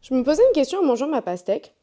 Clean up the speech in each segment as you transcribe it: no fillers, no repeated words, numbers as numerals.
Je me posais une question en mangeant ma pastèque.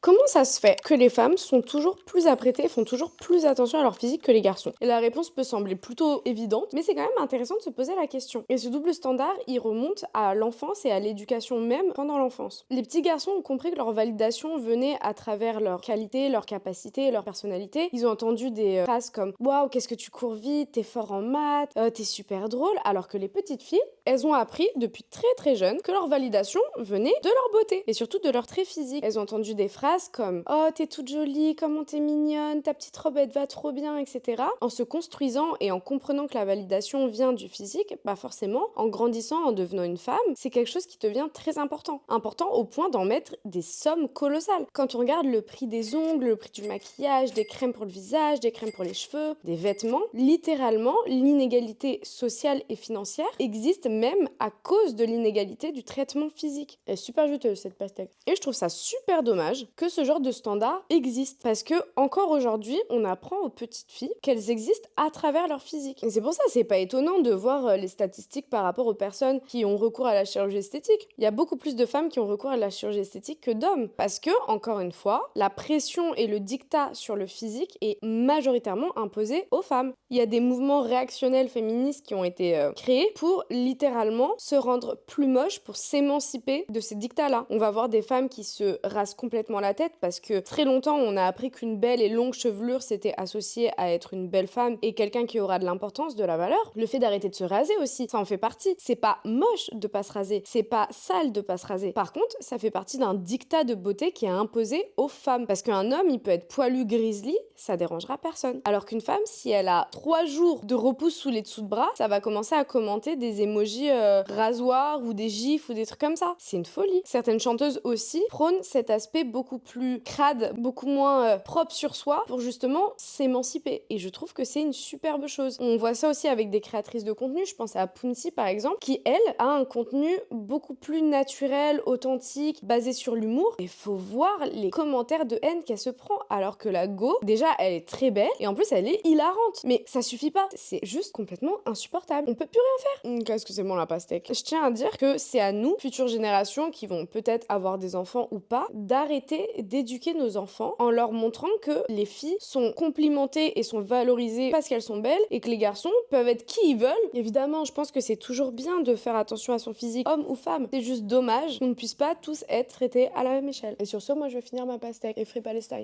Comment ça se fait que les femmes sont toujours plus apprêtées et font toujours plus attention à leur physique que les garçons? Et la réponse peut sembler plutôt évidente, mais c'est quand même intéressant de se poser la question. Et ce double standard, il remonte à l'enfance et à l'éducation même pendant l'enfance. Les petits garçons ont compris que leur validation venait à travers leur qualité, leur capacité, leur personnalité. Ils ont entendu des phrases comme «Waouh, qu'est-ce que tu cours vite, t'es fort en maths, t'es super drôle», alors que les petites filles, elles ont appris depuis très très jeunes que leur validation venait de leur beauté et surtout de leur trait physique. Elles ont entendu des phrases comme «Oh, t'es toute jolie, comment t'es mignonne, ta petite robe elle te va trop bien», etc. En se construisant et en comprenant que la validation vient du physique, bah forcément, en grandissant, en devenant une femme, c'est quelque chose qui devient très important. Important au point d'en mettre des sommes colossales. Quand on regarde le prix des ongles, le prix du maquillage, des crèmes pour le visage, des crèmes pour les cheveux, des vêtements, littéralement, l'inégalité sociale et financière existe même à cause de l'inégalité du traitement physique. Elle est super juteuse cette pastèque. Et je trouve ça super dommage que ce genre de standard existe parce que encore aujourd'hui, on apprend aux petites filles qu'elles existent à travers leur physique. Et c'est pour ça, c'est pas étonnant de voir les statistiques par rapport aux personnes qui ont recours à la chirurgie esthétique. Il y a beaucoup plus de femmes qui ont recours à la chirurgie esthétique que d'hommes parce que, encore une fois, la pression et le dictat sur le physique est majoritairement imposé aux femmes. Il y a des mouvements réactionnels féministes qui ont été créés pour littéralement se rendre plus moche, pour s'émanciper de ces dictats-là. On va voir des femmes qui se rasent complètement la tête parce que très longtemps on a appris qu'une belle et longue chevelure c'était associé à être une belle femme et quelqu'un qui aura de l'importance, de la valeur. Le fait d'arrêter de se raser aussi, ça en fait partie. C'est pas moche de pas se raser, c'est pas sale de pas se raser. Par contre, ça fait partie d'un dictat de beauté qui est imposé aux femmes. Parce qu'un homme, il peut être poilu grizzly, ça dérangera personne. Alors qu'une femme, si elle a 3 jours de repousse sous les dessous de bras, ça va commencer à commenter des emojis rasoirs ou des gifs ou des trucs comme ça. C'est une folie. Certaines chanteuses aussi prônent cet aspect beaucoup plus crade, beaucoup moins propre sur soi pour justement s'émanciper. Et je trouve que c'est une superbe chose. On voit ça aussi avec des créatrices de contenu. Je pense à Punsi par exemple, qui elle a un contenu beaucoup plus naturel, authentique, basé sur l'humour. Et faut voir les commentaires de haine qu'elle se prend. Alors que la Go, déjà elle est très belle et en plus elle est hilarante. Mais ça suffit pas. C'est juste complètement insupportable. On peut plus rien faire. Qu'est-ce que c'est bon la pastèque. Je tiens à dire que c'est à nous, futures générations qui vont peut-être avoir des enfants ou pas, d'arrêter d'éduquer nos enfants en leur montrant que les filles sont complimentées et sont valorisées parce qu'elles sont belles et que les garçons peuvent être qui ils veulent. Évidemment, je pense que c'est toujours bien de faire attention à son physique, homme ou femme. C'est juste dommage qu'on ne puisse pas tous être traités à la même échelle. Et sur ce, moi je vais finir ma pastèque et Free Palestine.